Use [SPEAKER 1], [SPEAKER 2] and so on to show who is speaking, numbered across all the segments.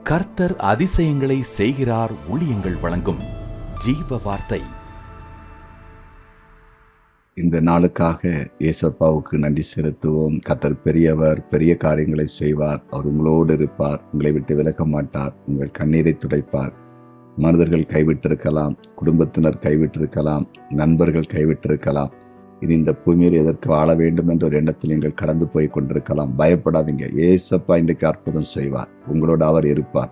[SPEAKER 1] கர்த்தர் அதிசயங்களை செய்கிறார். ஊழியங்கள் வழங்கும் ஜீவ வார்த்தை.
[SPEAKER 2] இந்த நாளுக்காக ஏசப்பாவுக்கு நன்றி செலுத்துவோம். கர்த்தர் பெரியவர், பெரிய காரியங்களை செய்வார். அவர் உங்களோடு இருப்பார், உங்களை விட்டு விலக மாட்டார், உங்கள் கண்ணீரை துடைப்பார். மனிதர்கள் கைவிட்டிருக்கலாம், குடும்பத்தினர் கைவிட்டிருக்கலாம், நண்பர்கள் கைவிட்டிருக்கலாம். இனி இந்த பூமியில் எதற்கு வாழ வேண்டும் என்ற ஒரு எண்ணத்தில் நீங்கள் கடந்து போய் கொண்டிருக்கலாம். பயப்படாதீங்க. ஏசப்பா இன்றைக்கு அற்புதம் செய்வார். உங்களோடு அவர் இருப்பார்.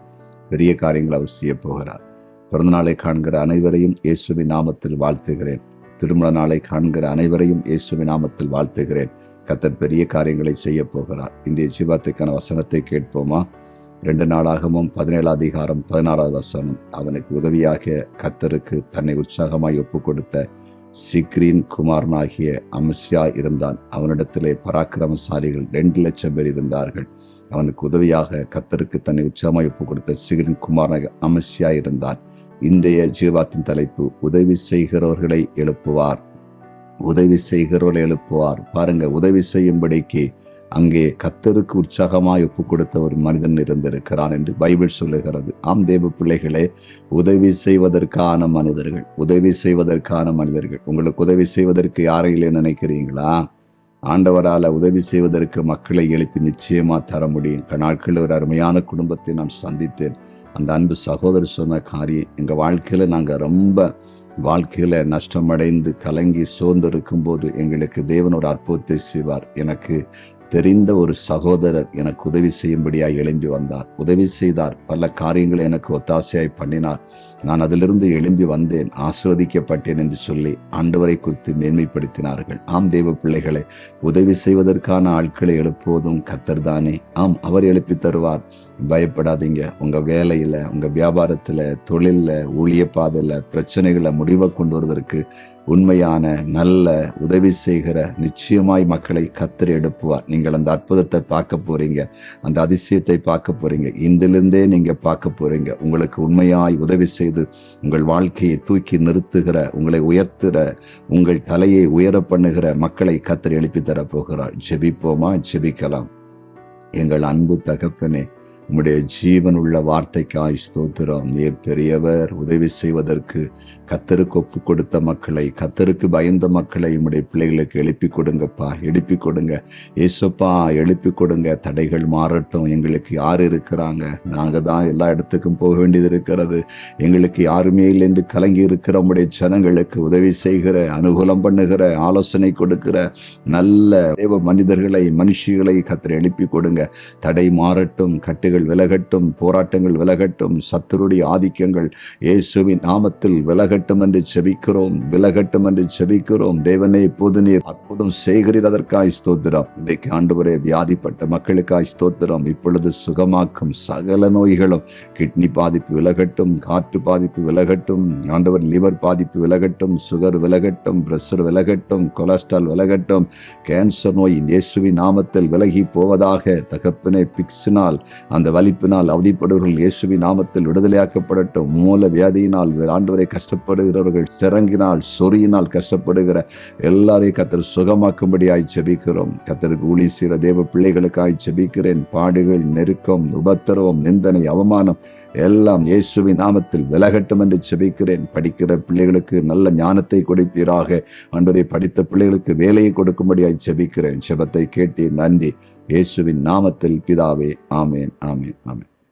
[SPEAKER 2] பெரிய காரியங்கள் அவர் செய்ய போகிறார். பிறந்த நாளை காண்கிற அனைவரையும் இயேசுவின் நாமத்தில் வாழ்த்துகிறேன். திருமண நாளை காண்கிற அனைவரையும் இயேசுவின் நாமத்தில் வாழ்த்துகிறேன். கர்த்தர் பெரிய காரியங்களை செய்ய போகிறார். இன்றைய ஜீவத்துக்கான வசனத்தை கேட்போமா? 2 நாளாகமும் 17 வசனம். அவனுக்கு உதவியாக கர்த்தருக்கு தன்னை உற்சாகமாய் ஒப்பு கொடுத்த சிக்ரின் குமாரனாகிய அமஸ்யா இருந்தான். அவனிடத்திலே பராக்கிரமசாலிகள் 2 லட்சம் பேர் இருந்தார்கள். அவனுக்கு உதவியாக கர்த்தருக்கு தன்னை உற்சாகமாய் ஒப்பு கொடுத்த சிக்ரின் குமாரனாகிய அமஸ்யா இருந்தான். இன்றைய ஜீவாத்தின் தலைப்பு, உதவி செய்கிறவர்களை எழுப்புவார். உதவி செய்கிறவர்களை எழுப்புவார். பாருங்க, உதவி செய்யும்படிக்கு அங்கே கர்த்தருக்கு உற்சாகமாய் ஒப்பு கொடுத்த ஒரு மனிதன் இருந்திருக்கிறான் என்று பைபிள் சொல்லுகிறது. ஆம் தேவ பிள்ளைகளே, உதவி செய்வதற்கான மனிதர்கள், உதவி செய்வதற்கான மனிதர்கள். உங்களுக்கு உதவி செய்வதற்கு யாரும் இல்லை நினைக்கிறீங்களா? ஆண்டவரால் உதவி செய்வதற்கு மக்களை எழுப்பி நிச்சயமா தர முடியும். நாட்களில் ஒரு அருமையான குடும்பத்தை நான் சந்தித்தேன். அந்த அன்பு சகோதரர் சொன்ன காரியம், எங்கள் வாழ்க்கையில் நாங்கள் ரொம்ப வாழ்க்கையில் நஷ்டமடைந்து கலங்கி சோர்ந்து இருக்கும்போது எங்களுக்கு தேவன் ஒரு அற்புதத்தை செய்வார். எனக்கு தெரிந்த ஒரு சகோதரர் எனக்கு உதவி செய்யும்படியாய் எழும்பி வந்தார். உதவி செய்தார். பல காரியங்களை எனக்கு ஒத்தாசையாய் பண்ணினார். நான் அதிலிருந்து எழும்பி வந்தேன், ஆசீர்வதிக்கப்பட்டேன் என்று சொல்லி ஆண்டவரை குறித்து மேன்மைப்படுத்தினார்கள். ஆம் தேவ பிள்ளைகளை, உதவி செய்வதற்கான ஆட்களை எழுப்புவதும் கர்த்தர் தானே. ஆம், அவர் எழுப்பி தருவார். பயப்படாதீங்க. உங்க வேலையில, உங்க வியாபாரத்துல, தொழில்ல, ஊழிய பாதையில பிரச்சனைகளை முடிவை கொண்டு வருவதற்கு உண்மையான நல்ல உதவி செய்கிற நிச்சயமாய் மக்களை கர்த்தர் எழுப்புவார். நீங்கள் அந்த அற்புதத்தை பார்க்க போறீங்க, அந்த அதிசயத்தை பார்க்க போறீங்க. இன்றிலிருந்தே நீங்க பார்க்க போறீங்க. உங்களுக்கு உண்மையாய் உதவி செய்து உங்கள் வாழ்க்கையை தூக்கி நிறுத்துகிற, உங்களை உயர்த்துகிற, உங்கள் தலையை உயர பண்ணுகிற மக்களை கர்த்தர் எழுப்பி தர போகிறார். ஜெபிப்போமா? ஜெபிக்கலாம். எங்கள் அன்பு தகப்பனே, உம்முடைய ஜீவன் உள்ள வார்த்தைக்காய் ஸ்தோத்திரம். நீர் பெரியவர். உதவி செய்வதற்கு கர்த்தருக்கு ஒப்பு கொடுத்த மக்களை, கர்த்தருக்கு பயந்த மக்களை உம்முடைய பிள்ளைகளுக்கு எழுப்பி கொடுங்கப்பா, எழுப்பி கொடுங்க ஏசப்பா, எழுப்பி கொடுங்க. தடைகள் மாறட்டும். எங்களுக்கு யார் இருக்கிறாங்க? நாங்கள் தான் எல்லா இடத்துக்கும் போக வேண்டியது இருக்கிறது. எங்களுக்கு யாருமே இல்லை என்று கலங்கி இருக்கிற உம்முடைய ஜனங்களுக்கு உதவி செய்கிற, அனுகூலம் பண்ணுகிற, ஆலோசனை கொடுக்கிற நல்ல தேவ மனிதர்களை, மனுஷிகளை கர்த்தர் எழுப்பி கொடுங்க. தடை மாறட்டும், கட்டுகள் விலகட்டும், போராட்டங்கள் விலகட்டும், சத்துருடைய ஆதிக்கங்கள் இயேசுவின் நாமத்தில் விலகட்டும் என்று ஜெபிக்கிறோம். விலகட்டும் என்று ஜெபிக்கிறோம். தேவனே, இப்போது நீர் அற்புதம் செய்கிறீர். அதற்காய் ஸ்தோத்திரம். இன்றைக்கு ஆண்டவரே, வியாதிப்பட்ட மக்களுக்காய் ஸ்தோத்திரம். இப்பொழுது சுகமாக்கும் சகல நோய்களும், கிட்னி பாதிப்பு விலகட்டும், காற்று பாதிப்பு விலகட்டும், ஆண்டவர் லிவர் பாதிப்பு விலகட்டும், சுகர் விலகட்டும், பிரஷர் விலகட்டும், கொலஸ்ட்ரால் விலகட்டும், கேன்சர் நோய் இயேசுவின் நாமத்தில் விலகி போவதாக. தகப்பனே, பிக்ஸினால், அந்த வலிப்பினால் அவதிப்படுவர்கள் இயேசுவின் நாமத்தில் விடுதலையாக்கப்படட்டும். மூல வியாதியினால் ஆண்டவரை கஷ்டப்படுகிறவர்கள், சிரங்கினால், சொறியினால் கஷ்டப்படுகிற எல்லாரையும் கர்த்தர் சுகமாக்கும்படியாய் ஜெபிக்கிறோம். கர்த்தருக்கு ஊழிய செய்கிற தேவ பிள்ளைகளுக்காய் ஜெபிக்கிறேன். பாடுகள், நெருக்கம், உபத்திரவம், நிந்தனை, அவமானம் எல்லாம் இயேசுவின் நாமத்தில் விலகட்டும் என்று ஜெபிக்கிறேன். படிக்கிற பிள்ளைகளுக்கு நல்ல ஞானத்தை கொடுப்பீராக. ஆண்டவரை, படித்த பிள்ளைகளுக்கு வேலையை கொடுக்கும்படியாய் ஜெபிக்கிறேன். ஜெபத்தை கேட்டீர், நன்றி. இயேசுவின் நாமத்தில் பிதாவே, ஆமேன், ஆமேன், ஆமேன்.